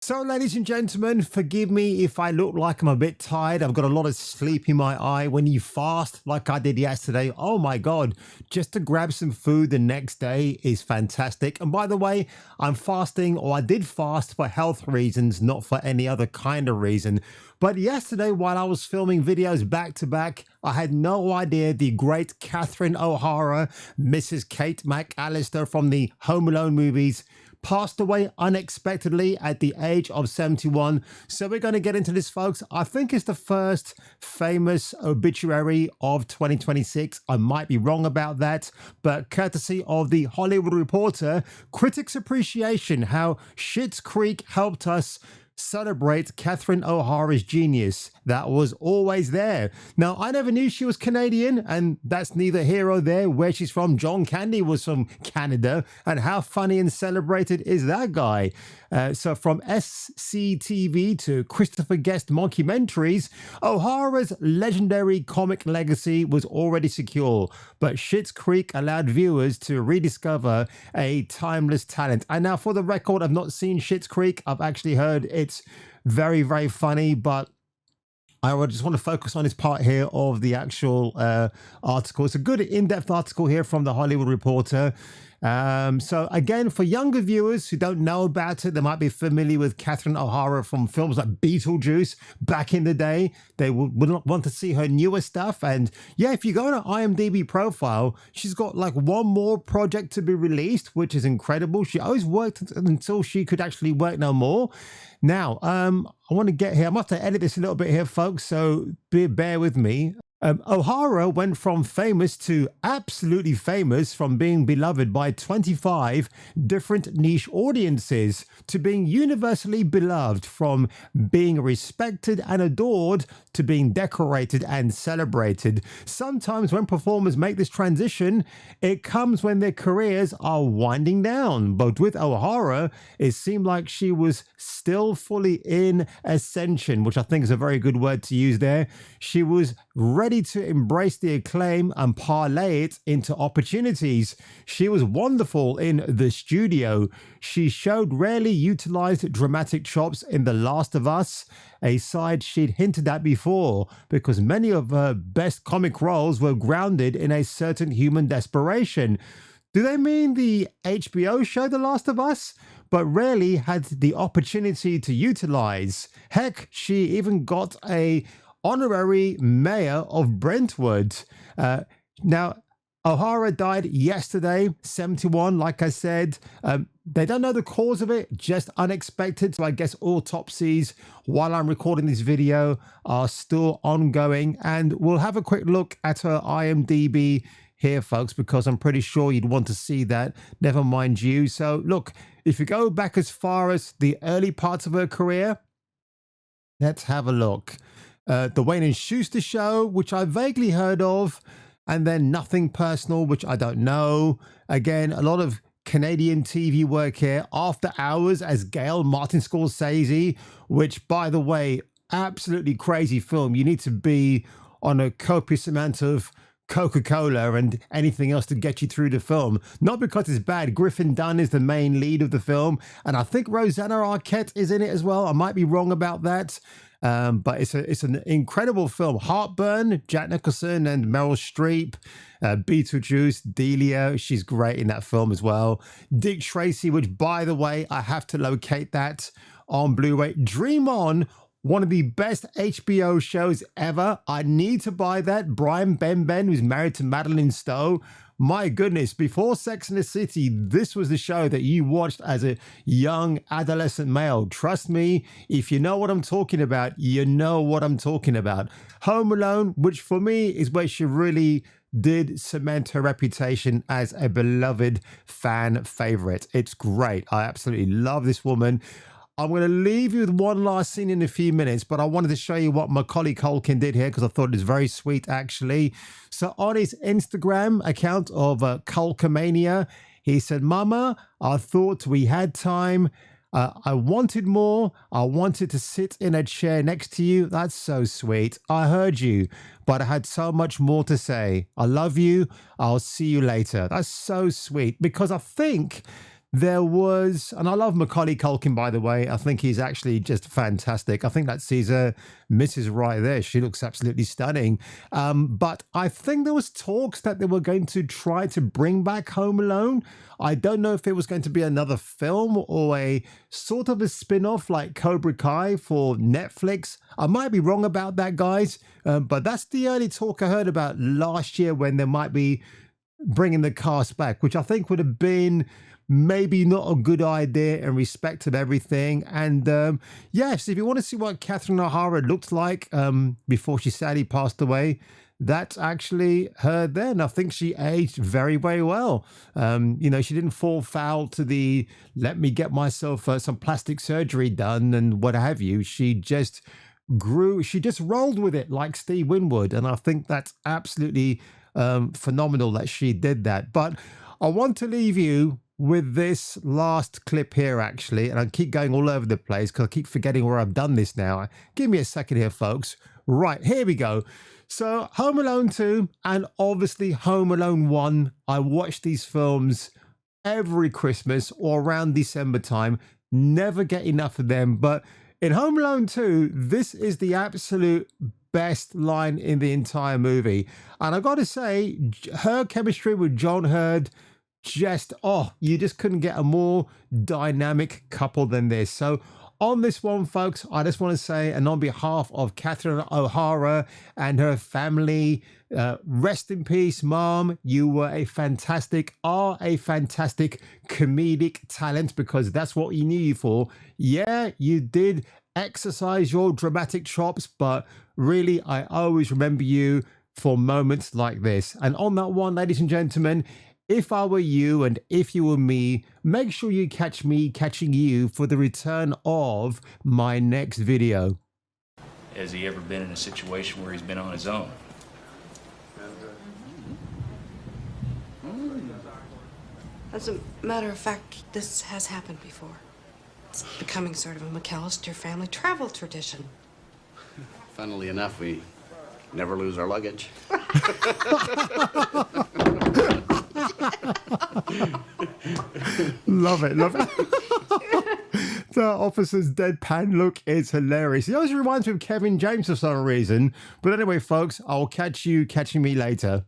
So, ladies and gentlemen, forgive me if I look like I'm a bit tired. I've got a lot of sleep in my eye. When you fast, like I did yesterday, oh my God, just to grab some food the next day is fantastic. And by the way, I'm fasting, or I did fast for health reasons, not for any other kind of reason. But yesterday, while I was filming videos back to back, I had no idea the great Catherine O'Hara, Mrs. Kate McAllister from the Home Alone movies, passed away unexpectedly at the age of 71. So we're going to get into this, folks. I think it's the first famous obituary of 2026. I might be wrong about that, but courtesy of the Hollywood Reporter, critics' appreciation how Schitt's Creek helped us celebrate Catherine O'Hara's genius that was always there. Now, I never knew she was Canadian, and that's neither here or there. Where she's from, John Candy was from Canada, and how funny and celebrated is that guy? So from SCTV to Christopher Guest mockumentaries, O'Hara's legendary comic legacy was already secure, but Schitt's Creek allowed viewers to rediscover a timeless talent. And now, for the record, I've not seen Schitt's Creek. I've actually heard it's very, very funny, but I just want to focus on this part here of the actual article. It's a good in-depth article here from the Hollywood Reporter. So again, for younger viewers who don't know about it, they might be familiar with Catherine O'Hara from films like Beetlejuice back in the day. They would not want to see her newer stuff. And yeah, if you go on her IMDb profile, she's got like one more project to be released, which is incredible. She always worked until she could actually work no more. Now, I want to get here. I must edit this a little bit here, folks, so bear with me. O'Hara went from famous to absolutely famous, from being beloved by 25 different niche audiences to being universally beloved, from being respected and adored to being decorated and celebrated. Sometimes when performers make this transition, it comes when their careers are winding down. But with O'Hara, it seemed like she was still fully in ascension, which I think is a very good word to use there. She was ready to embrace the acclaim and parlay it into opportunities. She was wonderful in The Studio. She showed rarely utilized dramatic chops in The Last of Us, a side she'd hinted at before, because many of her best comic roles were grounded in a certain human desperation. Do they mean the HBO show The Last of Us? But rarely had the opportunity to utilize. Heck, she even got a honorary mayor of Brentwood. Now, O'Hara died yesterday, 71, like I said. They don't know the cause of it, just unexpected. So I guess autopsies, while I'm recording this video, are still ongoing. And we'll have a quick look at her IMDb here, folks, because I'm pretty sure you'd want to see that. Never mind you. So look, if you go back as far as the early parts of her career, let's have a look. The Wayne and Schuster Show, which I vaguely heard of, and then Nothing Personal, which I don't know. Again, a lot of Canadian TV work here. After Hours as Gail Martin Scorsese, which, by the way, absolutely crazy film. You need to be on a copious amount of Coca-Cola and anything else to get you through the film. Not because it's bad. Griffin Dunn is the main lead of the film, and I think Rosanna Arquette is in it as well. I might be wrong about that. But it's an incredible film. Heartburn, Jack Nicholson and Meryl Streep, Beetlejuice, Delia, she's great in that film as well. Dick Tracy, which, by the way, I have to locate that on Blu-ray. Dream On, one of the best HBO shows ever. I need to buy that. Brian Benben, who's married to Madeline Stowe. My goodness, before Sex and the City, this was the show that you watched as a young adolescent male. Trust me, if you know what I'm talking about, you know what I'm talking about. Home Alone, which for me is where she really did cement her reputation as a beloved fan favorite. It's great. I absolutely love this woman. I'm going to leave you with one last scene in a few minutes, but I wanted to show you what Macaulay Culkin did here because I thought it was very sweet, actually. So on his Instagram account of Culkamania, he said, "Mama, I thought we had time. I wanted more. I wanted to sit in a chair next to you. That's so sweet. I heard you, but I had so much more to say. I love you. I'll see you later." That's so sweet, because I think There was, and I love Macaulay Culkin, by the way. I think he's actually just fantastic. I think that Caesar Mrs. right there. She looks absolutely stunning. But I think there was talks that they were going to try to bring back Home Alone. I don't know if it was going to be another film or a sort of a spin-off like Cobra Kai for Netflix. I might be wrong about that, guys. But that's the early talk I heard about last year when they might be bringing the cast back, which I think would have been maybe not a good idea in respect of everything. And yes, if you want to see what Catherine O'Hara looked like before she sadly passed away, that's actually her then. I think she aged very, very well. She didn't fall foul to the let me get myself some plastic surgery done and what have you. She just grew, she just rolled with it like Steve Winwood. And I think that's absolutely phenomenal that she did that. But I want to leave you with this last clip here, actually, and I keep going all over the place because I keep forgetting where I've done this now. Give me a second here, folks. Right, here we go. So Home Alone 2 and obviously Home Alone 1. I watch these films every Christmas or around December time. Never get enough of them. But in Home Alone 2, this is the absolute best line in the entire movie. And I got to say, her chemistry with John Hurd, you just couldn't get a more dynamic couple than this. So on this one, folks, I just want to say, and on behalf of Catherine O'Hara and her family, rest in peace, Mom. You were a fantastic comedic talent, because that's what you knew you for. Yeah, you did exercise your dramatic chops, but really, I always remember you for moments like this. And on that one, ladies and gentlemen, if I were you and if you were me, make sure you catch me catching you for the return of my next video. Has he ever been in a situation where he's been on his own? As a matter of fact, this has happened before. It's becoming sort of a McAllister family travel tradition. Funnily enough, we never lose our luggage. Love it. The officer's deadpan look is hilarious. He always reminds me of Kevin James for some reason. But anyway, folks, I'll catch you catching me later.